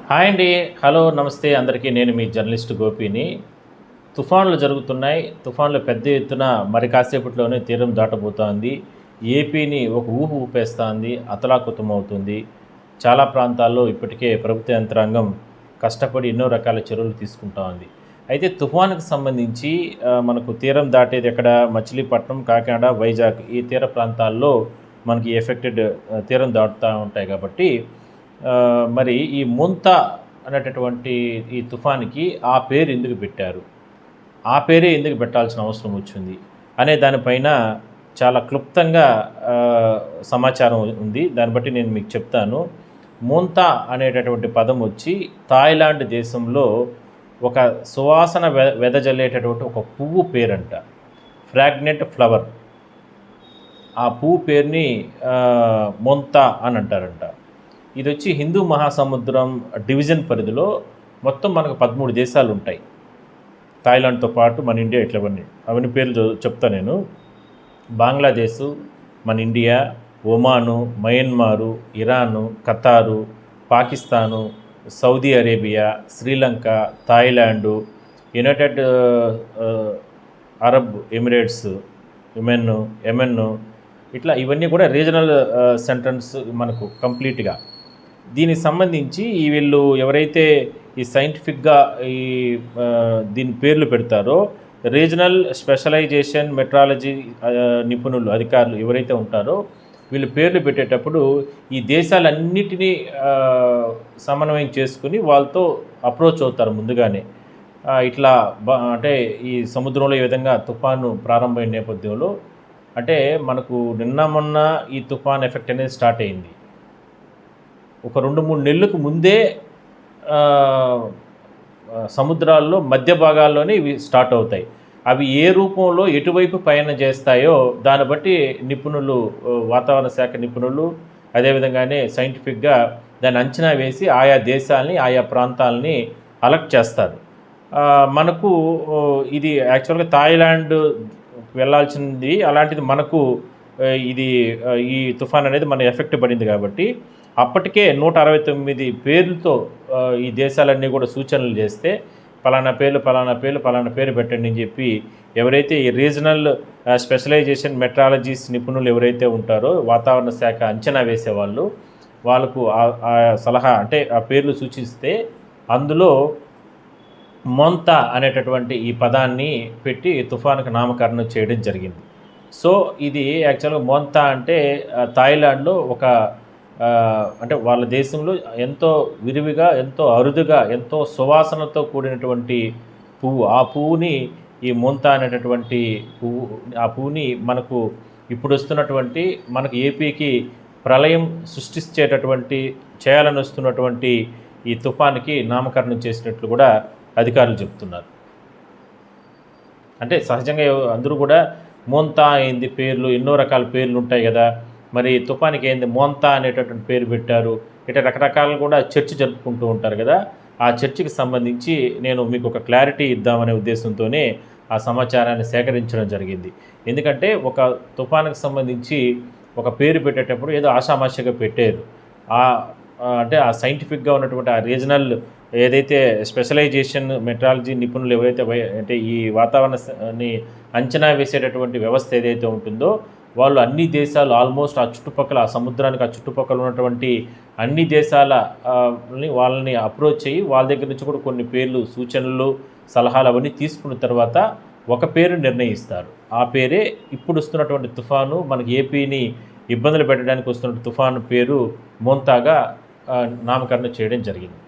Hi అండి. Hello, నమస్తే అందరికీ. నేను మీ జర్నలిస్ట్ గోపిని. తుఫాన్లు జరుగుతున్నాయి. తుఫాన్లు పెద్ద ఎత్తున మరి కాసేపట్లోనే తీరం దాటబోతోంది. ఏపీని ఒక ఊపు ఊపేస్తోంది. అతలాకుతలమవుతుంది. చాలా ప్రాంతాల్లో ఇప్పటికే ప్రభుత్వ యంత్రాంగం కష్టపడి ఎన్నో రకాల చర్యలు తీసుకుంటా ఉంది. అయితే తుఫానుకు సంబంధించి మనకు తీరం దాటేది ఎక్కడ? మచిలీపట్నం, కాకినాడ, వైజాగ్ ఈ తీర ప్రాంతాల్లో మనకి ఎఫెక్టెడ్ తీరం దాటుతూ ఉంటాయి కాబట్టి మరి ఈ ముంతా అనేటటువంటి ఈ తుఫాన్‌కి ఆ పేరు ఎందుకు పెట్టారు? ఆ పేరే ఎందుకు పెట్టాల్సిన అవసరం వచ్చింది? అనే దానిపైన చాలా క్లుప్తంగా సమాచారం ఉంది. దాన్ని బట్టి నేను మీకు చెప్తాను. ముంతా అనేటటువంటి పదం వచ్చి థాయిలాండ్ దేశంలో ఒక సువాసన వెదజల్లేటటువంటి ఒక పువ్వు పేరంట. ఫ్రాగ్నెంట్ ఫ్లవర్. ఆ పువ్వు పేరుని ముంతా అని అంటారంట. ఇది వచ్చి హిందూ మహాసముద్రం డివిజన్ పరిధిలో మొత్తం మనకు 13 దేశాలు ఉంటాయి. థాయిలాండ్తో పాటు మన ఇండియా అవన్నీ పేర్లు చెప్తా నేను. బంగ్లాదేశు, మన India, Oman, Myanmar, Iran, Qatar, Pakistan, Saudi Arabia, Sri Lanka, Thailand, United Arab Emirates, Yemen, ఇట్లా ఇవన్నీ కూడా రీజనల్ సెంటర్స్ మనకు కంప్లీట్గా. దీనికి సంబంధించి వీళ్ళు ఎవరైతే ఈ సైంటిఫిక్గా దీని పేర్లు పెడతారో రీజనల్ స్పెషలైజేషన్ మెట్రాలజీ నిపుణులు అధికారులు ఎవరైతే ఉంటారో వీళ్ళు పేర్లు పెట్టేటప్పుడు ఈ దేశాలన్నిటినీ సమన్వయం చేసుకుని వాళ్ళతో అప్రోచ్ అవుతారు ముందుగానే. ఇట్లా అంటే ఈ సముద్రంలో ఈ విధంగా తుఫాను ప్రారంభమైన నేపథ్యంలో అంటే మనకు నిన్న మొన్న ఈ తుఫాన్ ఎఫెక్ట్ అనేది స్టార్ట్ అయింది. ఒక 2-3 నెలలకు ముందే సముద్రాల్లో మధ్య భాగాల్లోనే ఇవి స్టార్ట్ అవుతాయి. అవి ఏ రూపంలో ఎటువైపు పయనం చేస్తాయో దాన్ని బట్టి నిపుణులు, వాతావరణ శాఖ నిపుణులు అదేవిధంగానే సైంటిఫిక్గా దాన్ని అంచనా వేసి ఆయా దేశాలని ఆయా ప్రాంతాలని అలర్ట్ చేస్తారు. మనకు ఇది యాక్చువల్గా థాయిలాండ్ వెళ్ళాల్సింది, అలాంటిది మనకు ఇది ఈ తుఫాన్ అనేది మన ఎఫెక్ట్ పడింది కాబట్టి అప్పటికే 169 పేర్లతో ఈ దేశాలన్నీ కూడా సూచనలు చేస్తే పలానా పేరు పెట్టండి అని చెప్పి ఎవరైతే ఈ రీజనల్ స్పెషలైజేషన్ మెట్రాలజీస్ నిపుణులు ఎవరైతే ఉంటారో వాతావరణ శాఖ అంచనా వేసేవాళ్ళు వాళ్ళకు ఆ సలహా అంటే ఆ పేర్లు సూచిస్తే అందులో మొంతా అనేటటువంటి ఈ పదాన్ని పెట్టి తుఫానుకు నామకరణం చేయడం జరిగింది. సో ఇది యాక్చువల్గా మొంతా అంటే థాయిలాండ్లో ఒక అంటే వాళ్ళ దేశంలో ఎంతో విరివిగా, ఎంతో అరుదుగా, ఎంతో సువాసనతో కూడినటువంటి పువ్వు. ఆ పువ్వుని ఈ ముంతా అనేటటువంటి ఆ పువ్వుని మనకు ఇప్పుడు వస్తున్నటువంటి మనకు ఏపీకి ప్రళయం సృష్టించేటటువంటి చేయాలని వస్తున్నటువంటి ఈ తుఫాన్కి నామకరణం చేసినట్లు కూడా అధికారులు చెప్తున్నారు. అంటే సహజంగా అందరూ కూడా మోంతా అయింది పేర్లు, ఎన్నో రకాల పేర్లు ఉంటాయి కదా, మరి తుఫానికి ఏంది మోంతా అనేటటువంటి పేరు పెట్టారు. ఇట్లా రకరకాలు కూడా చర్చ జరుపుకుంటూ ఉంటారు కదా. ఆ చర్చకి సంబంధించి నేను మీకు ఒక క్లారిటీ ఇద్దామనే ఉద్దేశంతోనే ఆ సమాచారాన్ని సేకరించడం జరిగింది. ఎందుకంటే ఒక తుఫానుకు సంబంధించి ఒక పేరు పెట్టేటప్పుడు ఏదో ఆషామాషిగా పెట్టారు. అంటే ఆ సైంటిఫిక్గా ఉన్నటువంటి ఆ రీజనల్ ఏదైతే స్పెషలైజేషన్ మెట్రాలజీ నిపుణులు ఎవరైతే అంటే ఈ వాతావరణాన్ని అంచనా వేసేటటువంటి వ్యవస్థ ఏదైతే ఉంటుందో వాళ్ళు అన్ని దేశాలు ఆల్మోస్ట్ ఆ చుట్టుపక్కల ఆ సముద్రానికి ఆ చుట్టుపక్కల ఉన్నటువంటి అన్ని దేశాల వాళ్ళని అప్రోచ్ అయ్యి వాళ్ళ దగ్గర నుంచి కూడా కొన్ని పేర్లు, సూచనలు, సలహాలు అవన్నీ తీసుకున్న తర్వాత ఒక పేరు నిర్ణయిస్తారు. ఆ పేరే ఇప్పుడు వస్తున్నటువంటి తుఫాను మనకి ఏపీని ఇబ్బందులు పెట్టడానికి వస్తున్న తుఫాను పేరు మోంతాగా నామకరణం చేయడం జరిగింది.